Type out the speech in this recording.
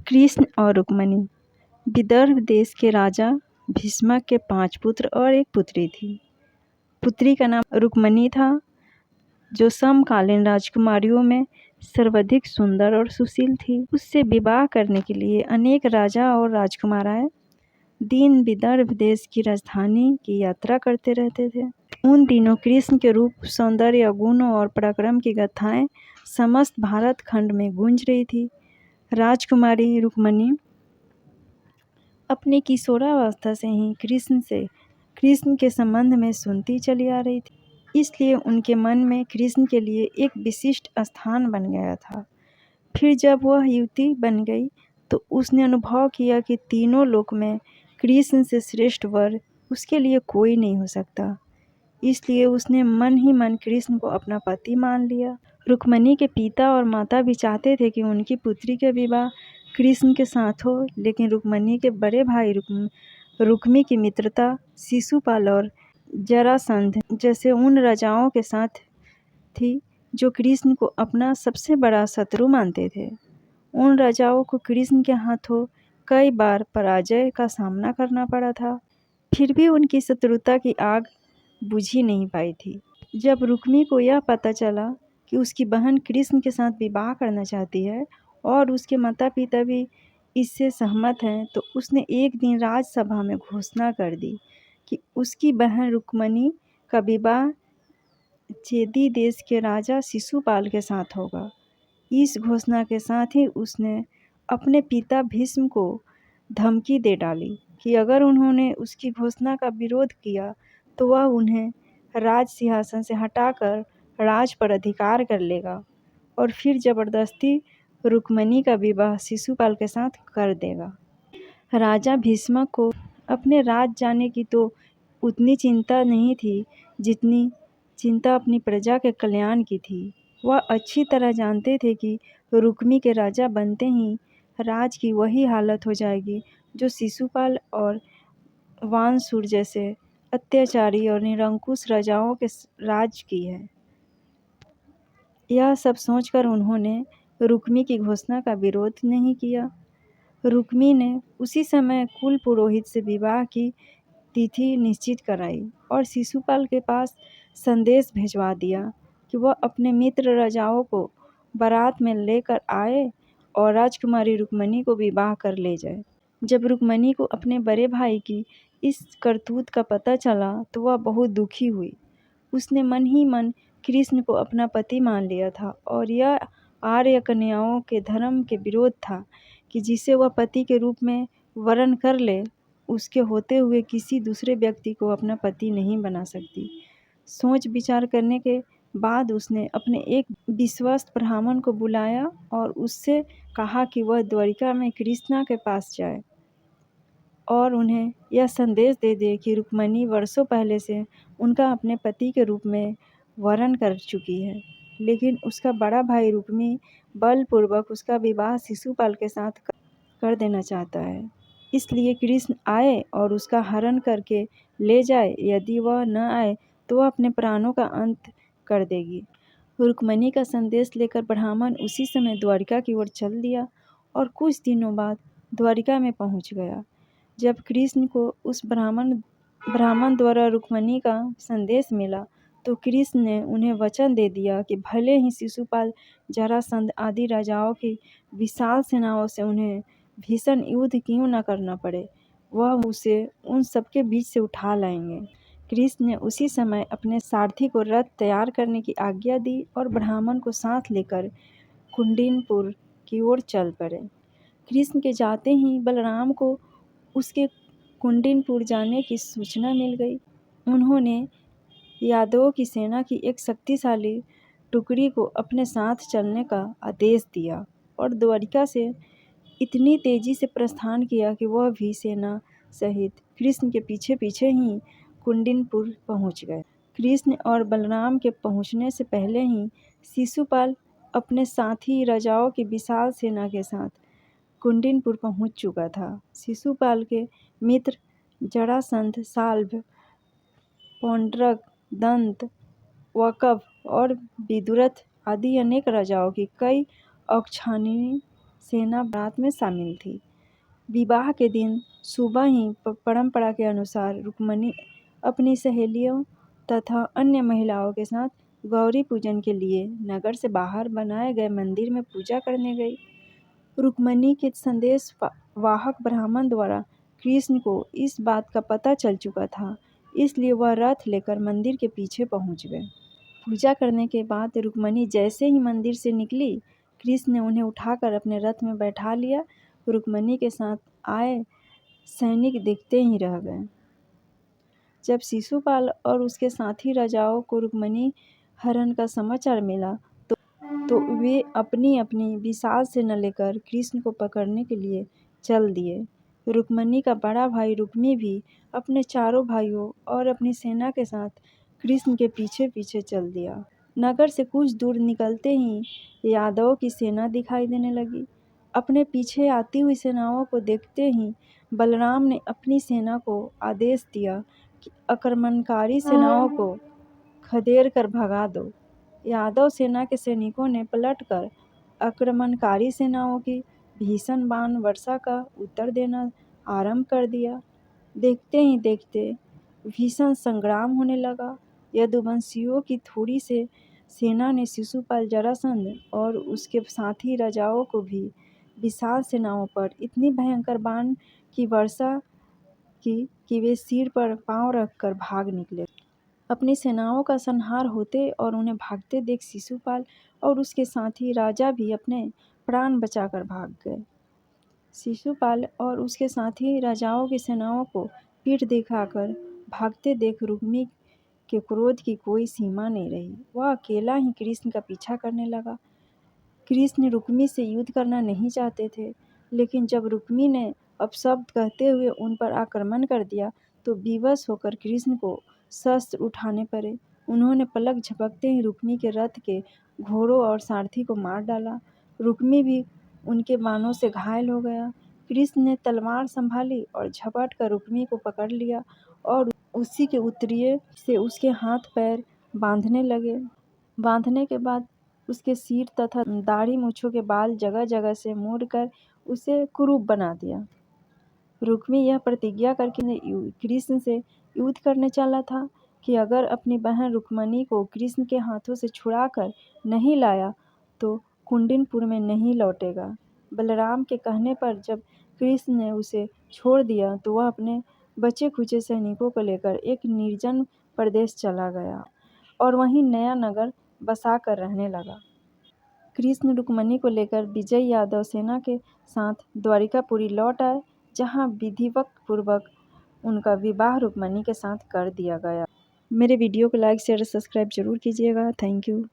कृष्ण और रुक्मिणी। विदर्भ देश के राजा भीष्मक के 5 पुत्र और एक पुत्री थी। पुत्री का नाम रुक्मिणी था, जो समकालीन राजकुमारियों में सर्वाधिक सुंदर और सुशील थी। उससे विवाह करने के लिए अनेक राजा और राजकुमाराएं दिन विदर्भ देश की राजधानी की यात्रा करते रहते थे। उन दिनों कृष्ण के रूप, सौंदर्य, गुणों और पराक्रम की गाथाएं समस्त भारत खंड में गूंज रही थी। राजकुमारी रुक्मिणी अपनी किशोरावस्था से ही कृष्ण के संबंध में सुनती चली आ रही थी, इसलिए उनके मन में कृष्ण के लिए एक विशिष्ट स्थान बन गया था। फिर जब वह युवती बन गई तो उसने अनुभव किया कि तीनों लोक में कृष्ण से श्रेष्ठ वर उसके लिए कोई नहीं हो सकता। इसलिए उसने मन ही मन कृष्ण को अपना पति मान लिया। रुक्मिणी के पिता और माता भी चाहते थे कि उनकी पुत्री का विवाह कृष्ण के साथ हो, लेकिन रुक्मिणी के बड़े भाई रुक्मी की मित्रता शिशुपाल और जरासंध जैसे उन राजाओं के साथ थी जो कृष्ण को अपना सबसे बड़ा शत्रु मानते थे। उन राजाओं को कृष्ण के हाथों कई बार पराजय का सामना करना पड़ा था, फिर भी उनकी शत्रुता की आग बुझी नहीं पाई थी। जब रुक्मी को यह पता चला कि उसकी बहन कृष्ण के साथ विवाह करना चाहती है और उसके माता पिता भी इससे सहमत हैं, तो उसने एक दिन राजसभा में घोषणा कर दी कि उसकी बहन रुक्मिणी का विवाह चेदी देश के राजा शिशुपाल के साथ होगा। इस घोषणा के साथ ही उसने अपने पिता भीष्म को धमकी दे डाली कि अगर उन्होंने उसकी घोषणा का विरोध किया तो वह उन्हें राज सिंहासन से हटाकर राज पर अधिकार कर लेगा और फिर जबरदस्ती रुक्मिणी का विवाह शिशुपाल के साथ कर देगा। राजा भीष्मक को अपने राज जाने की तो उतनी चिंता नहीं थी जितनी चिंता अपनी प्रजा के कल्याण की थी। वह अच्छी तरह जानते थे कि रुक्मी के राजा बनते ही राज की वही हालत हो जाएगी जो शिशुपाल और वानसुर जैसे अत्याचारी और निरंकुश राजाओं के राज की है। यह सब सोचकर उन्होंने रुक्मी की घोषणा का विरोध नहीं किया। रुक्मी ने उसी समय कुल पुरोहित से विवाह की तिथि निश्चित कराई और शिशुपाल के पास संदेश भिजवा दिया कि वह अपने मित्र राजाओं को बारात में लेकर आए और राजकुमारी रुक्मिणी को विवाह कर ले जाए। जब रुक्मिणी को अपने बड़े भाई की इस करतूत का पता चला तो वह बहुत दुखी हुई। उसने मन ही मन कृष्ण को अपना पति मान लिया था और यह आर्य कन्याओं के धर्म के विरोध था कि जिसे वह पति के रूप में वरण कर ले, उसके होते हुए किसी दूसरे व्यक्ति को अपना पति नहीं बना सकती। सोच विचार करने के बाद उसने अपने एक विश्वस्त ब्राह्मण को बुलाया और उससे कहा कि वह द्वारिका में कृष्णा के पास जाए और उन्हें यह संदेश दे दे कि रुक्मिणी वर्षों पहले से उनका अपने पति के रूप में वरण कर चुकी है, लेकिन उसका बड़ा भाई रुक्मी बलपूर्वक उसका विवाह शिशुपाल के साथ कर देना चाहता है। इसलिए कृष्ण आए और उसका हरण करके ले जाए। यदि वह न आए तो वह अपने प्राणों का अंत कर देगी। रुक्मिणी का संदेश लेकर ब्राह्मण उसी समय द्वारिका की ओर चल दिया और कुछ दिनों बाद द्वारिका में पहुंच गया। जब कृष्ण को उस ब्राह्मण द्वारा रुक्मिणी का संदेश मिला तो कृष्ण ने उन्हें वचन दे दिया कि भले ही शिशुपाल, जरासंध आदि राजाओं की विशाल सेनाओं से उन्हें भीषण युद्ध क्यों न करना पड़े, वह उसे उन सबके बीच से उठा लाएंगे। कृष्ण ने उसी समय अपने सारथी को रथ तैयार करने की आज्ञा दी और ब्राह्मण को साथ लेकर कुंडिनपुर की ओर चल पड़े। कृष्ण के जाते ही बलराम को उसके कुंडिनपुर जाने की सूचना मिल गई। उन्होंने यादवों की सेना की एक शक्तिशाली टुकड़ी को अपने साथ चलने का आदेश दिया और द्वारिका से इतनी तेजी से प्रस्थान किया कि वह भी सेना सहित कृष्ण के पीछे पीछे ही कुंडिनपुर पहुंच गए। कृष्ण और बलराम के पहुंचने से पहले ही शिशुपाल अपने साथी राजाओं की विशाल सेना के साथ कुंडिनपुर पहुंच चुका था। शिशुपाल के मित्र जरासंध, साल्व, पौंड्रक, दंत, वकफ और विदुरथ आदि अनेक राजाओं की कई औक्षानी सेना बारात में शामिल थी। विवाह के दिन सुबह ही परंपरा के अनुसार रुक्मिणी अपनी सहेलियों तथा अन्य महिलाओं के साथ गौरी पूजन के लिए नगर से बाहर बनाए गए मंदिर में पूजा करने गई। रुक्मिणी के संदेश वाहक ब्राह्मण द्वारा कृष्ण को इस बात का पता चल चुका था, इसलिए वह रथ लेकर मंदिर के पीछे पहुंच गए। पूजा करने के बाद रुक्मिणी जैसे ही मंदिर से निकली, कृष्ण ने उन्हें उठाकर अपने रथ में बैठा लिया। रुक्मिणी के साथ आए सैनिक देखते ही रह गए। जब शिशुपाल और उसके साथी राजाओं को रुक्मिणी हरण का समाचार मिला तो वे अपनी अपनी विशाल सेना लेकर कृष्ण को पकड़ने के लिए चल दिए। रुक्मिणी का बड़ा भाई रुक्मी भी अपने चारों भाइयों और अपनी सेना के साथ कृष्ण के पीछे पीछे चल दिया। नगर से कुछ दूर निकलते ही यादवों की सेना दिखाई देने लगी। अपने पीछे आती हुई सेनाओं को देखते ही बलराम ने अपनी सेना को आदेश दिया कि आक्रमणकारी सेनाओं को खदेड़ कर भगा दो। यादव सेना के सैनिकों ने पलटकर आक्रमणकारी सेनाओं की भीषण बाण वर्षा का उत्तर देना आरंभ कर दिया। देखते ही देखते भीषण संग्राम होने लगा। यदुवंशियों की थोड़ी से सेना ने शिशुपाल, जरासंध और उसके साथी राजाओं को भी विशाल सेनाओं पर इतनी भयंकर बाण की वर्षा की कि वे सिर पर पांव रखकर भाग निकले। अपनी सेनाओं का संहार होते और उन्हें भागते देख शिशुपाल और उसके साथी राजा भी अपने प्राण बचाकर भाग गए। शिशुपाल और उसके साथी राजाओं की सेनाओं को पीठ दिखाकर भागते देख रुक्मी के क्रोध की कोई सीमा नहीं रही। वह अकेला ही कृष्ण का पीछा करने लगा। कृष्ण रुक्मी से युद्ध करना नहीं चाहते थे, लेकिन जब रुक्मी ने अपशब्द कहते हुए उन पर आक्रमण कर दिया तो विवश होकर कृष्ण को शस्त्र उठाने पड़े। उन्होंने पलक झपकते ही रुक्मी के रथ के घोड़ों और सारथी को मार डाला। रुक्मी भी उनके बाणों से घायल हो गया। कृष्ण ने तलवार संभाली और झपट कर रुक्मी को पकड़ लिया और उसी के उत्तरीय से उसके हाथ पैर बांधने लगे। बांधने के बाद उसके सिर तथा दाढ़ी मूछों के बाल जगह जगह से मोड़कर उसे कुरूप बना दिया। रुक्मी यह प्रतिज्ञा करके कृष्ण से युद्ध करने चला था कि अगर अपनी बहन रुक्मिणी को कृष्ण के हाथों से छुड़ाकर नहीं लाया तो कुंडिनपुर में नहीं लौटेगा। बलराम के कहने पर जब कृष्ण ने उसे छोड़ दिया तो वह अपने बचे खुचे सैनिकों को लेकर एक निर्जन प्रदेश चला गया और वहीं नया नगर बसा कर रहने लगा। कृष्ण रुक्मिणी को लेकर विजय यादव सेना के साथ द्वारिकापुरी लौट आए, जहां विधिवत पूर्वक उनका विवाह रुक्मिणी के साथ कर दिया गया। मेरे वीडियो को लाइक शेयर सब्सक्राइब जरूर कीजिएगा। Thank you.